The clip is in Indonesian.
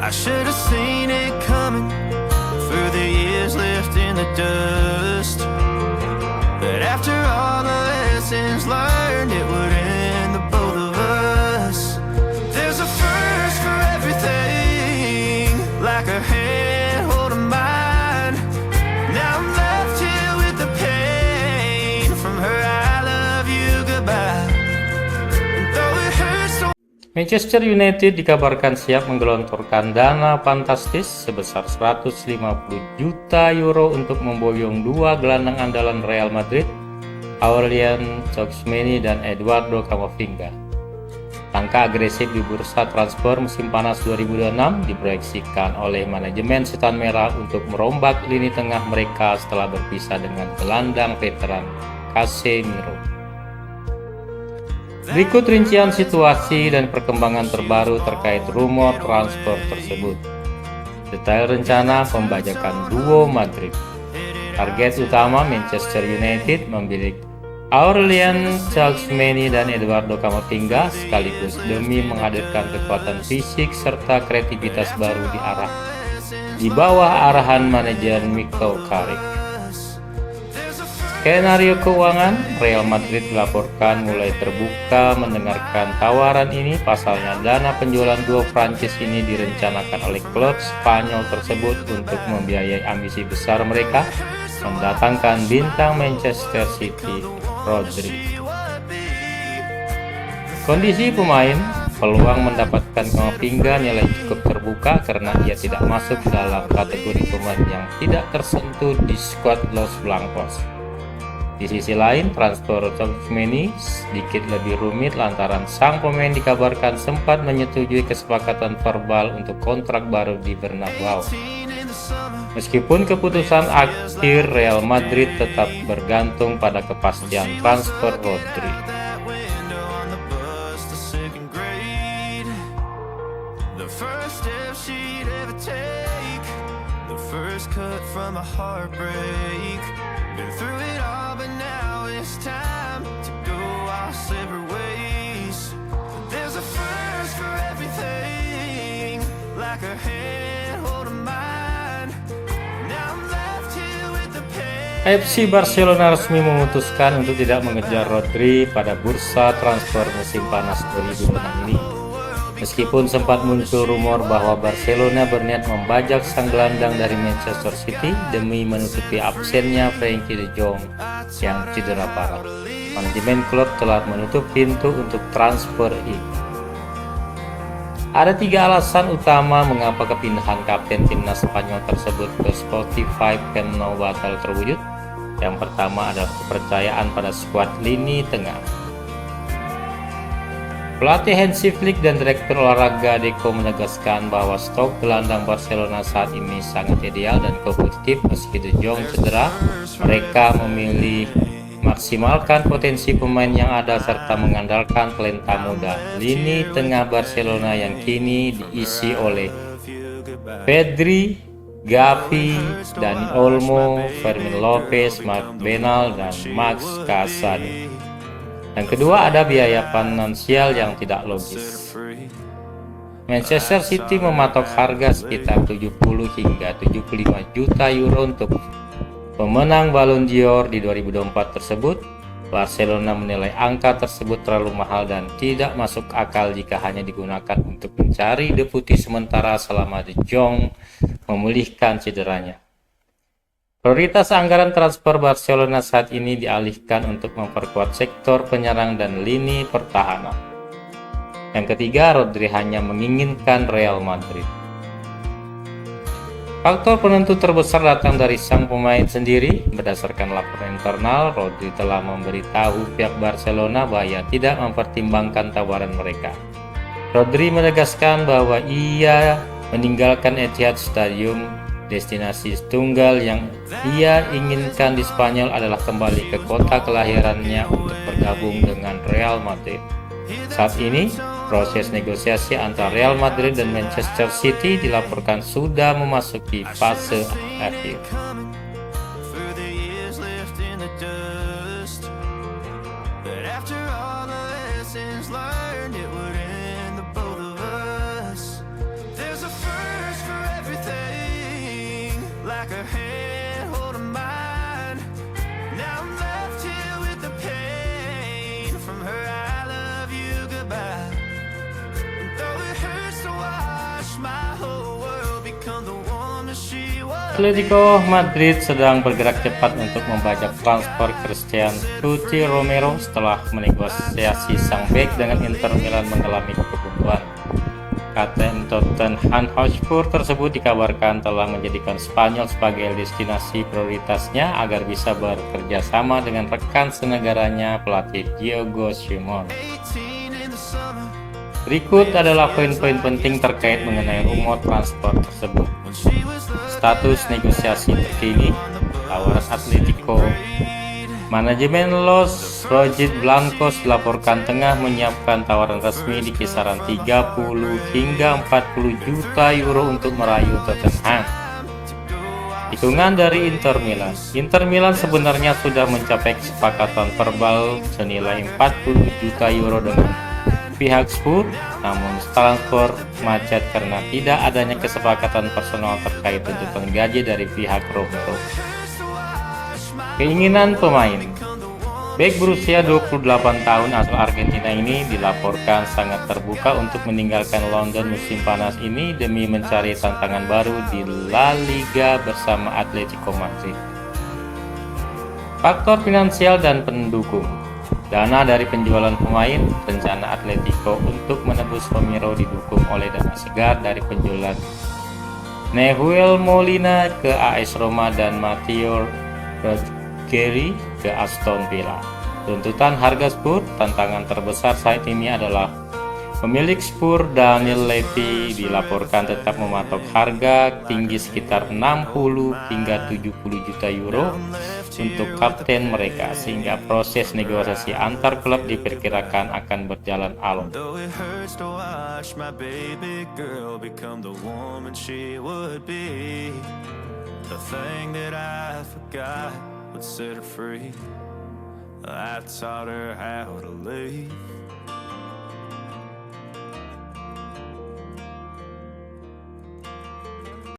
I should have seen it coming through the years left in the dust. But after all the lessons learned, it would end the both of us. There's a first for everything, like a hand holding mine. Now I'm left here with the pain from her I love you goodbye. And though it hurts so Manchester United dikabarkan siap menggelontorkan dana fantastis sebesar 150 juta euro untuk memboyong dua gelandang andalan Real Madrid, Aurelien Tchouameni dan Eduardo Camavinga. Langkah agresif di bursa transfer musim panas 2026 diproyeksikan oleh manajemen Setan Merah untuk merombak lini tengah mereka setelah berpisah dengan gelandang veteran Casemiro. Berikut rincian situasi dan perkembangan terbaru terkait rumor transfer tersebut. Detail rencana pembajakan duo Madrid. Target utama Manchester United membidik Aurelien Tchouameni dan Eduardo Camavinga sekaligus demi menghadirkan kekuatan fisik serta kreativitas baru di bawah arahan manajer Mikel Carrick. Skenario keuangan, Real Madrid dilaporkan mulai terbuka mendengarkan tawaran ini. Pasalnya dana penjualan duo Prancis ini direncanakan oleh klub Spanyol tersebut untuk membiayai ambisi besar mereka mendatangkan bintang Manchester City, Rodri. Kondisi pemain, peluang mendapatkan Camavinga nilai cukup terbuka karena ia tidak masuk dalam kategori pemain yang tidak tersentuh di skuad Los Blancos. Di sisi lain, transfer Tchouameni sedikit lebih rumit lantaran sang pemain dikabarkan sempat menyetujui kesepakatan verbal untuk kontrak baru di Bernabeu. Meskipun keputusan akhir Real Madrid tetap bergantung pada kepastian transfer Rodri. Been through it all, but now it's time to go our separate ways. There's a first for everything, like a hand holding mine. Now I'm left here with the pain. FC Barcelona resmi memutuskan untuk tidak mengejar Rodri pada bursa transfer musim panas 2026 ini. Meskipun sempat muncul rumor bahwa Barcelona berniat membajak sang gelandang dari Manchester City demi menutupi absennya Frenkie de Jong yang cedera parah, manajemen klub telah menutup pintu untuk transfer ini. Ada tiga alasan utama mengapa kepindahan kapten timnas Spanyol tersebut ke Spotify Camp Nou batal terwujud. Yang pertama adalah kepercayaan pada skuad lini tengah. Pelatih Hansi Flick dan Direktur Olahraga Deco menegaskan bahwa stok gelandang Barcelona saat ini sangat ideal dan kompetitif meski De Jong cedera. Mereka memilih maksimalkan potensi pemain yang ada serta mengandalkan talenta muda. Lini tengah Barcelona yang kini diisi oleh Pedri, Gavi, Dani Olmo, Fermin Lopez, Marc Benal, dan Max Casado. Yang kedua, ada biaya finansial yang tidak logis. Manchester City mematok harga sekitar 70 hingga 75 juta euro untuk pemenang Ballon d'Or di 2024 tersebut. Barcelona menilai angka tersebut terlalu mahal dan tidak masuk akal jika hanya digunakan untuk mencari deputi sementara selama De Jong memulihkan cederanya. Prioritas anggaran transfer Barcelona saat ini dialihkan untuk memperkuat sektor penyerang dan lini pertahanan. Yang ketiga, Rodri hanya menginginkan Real Madrid. Faktor penentu terbesar datang dari sang pemain sendiri. Berdasarkan laporan internal, Rodri telah memberitahu pihak Barcelona bahwa ia tidak mempertimbangkan tawaran mereka. Rodri menegaskan bahwa ia meninggalkan Etihad Stadium. Destinasi tunggal yang ia inginkan di Spanyol adalah kembali ke kota kelahirannya untuk bergabung dengan Real Madrid. Saat ini, proses negosiasi antara Real Madrid dan Manchester City dilaporkan sudah memasuki fase akhir. Learned it would end the both of us. There's a first Atletico Madrid sedang bergerak cepat untuk membajak transfer Christian Cuti Romero setelah menegosiasi sang bek dengan Inter Milan mengalami kebuntuan. Kapten Tottenham Hotspur tersebut dikabarkan telah menjadikan Spanyol sebagai destinasi prioritasnya agar bisa bekerja sama dengan rekan senegaranya pelatih Diego Simeone. Berikut adalah poin-poin penting terkait mengenai rumor transfer tersebut. Status negosiasi terkini, tawaran Atletico. Manajemen Los Rojiblancos dilaporkan tengah menyiapkan tawaran resmi di kisaran 30 hingga 40 juta euro untuk merayu Tottenham. Hitungan dari Inter Milan. Inter Milan sebenarnya sudah mencapai kesepakatan verbal senilai 40 juta euro dengan pihak Spurs, namun transfer macet karena tidak adanya kesepakatan personal terkait tuntutan gaji dari pihak Romero. Keinginan pemain. Bek berusia 28 tahun asal Argentina ini dilaporkan sangat terbuka untuk meninggalkan London musim panas ini demi mencari tantangan baru di La Liga bersama Atletico Madrid. Faktor finansial dan pendukung. Dana dari penjualan pemain, rencana Atletico untuk menebus Romero didukung oleh dana segar dari penjualan Nahuel Molina ke AS Roma dan Matteo Rodgeri ke Aston Villa. Tuntutan harga Spurs, tantangan terbesar saat ini adalah pemilik Spurs Daniel Levy dilaporkan tetap mematok harga tinggi sekitar 60 hingga 70 juta euro untuk kapten mereka, sehingga proses negosiasi antar klub diperkirakan akan berjalan alot. Though it hurts to watch my baby girl become the woman she would be, the thing that I forgot would set her free. I taught her how to leave.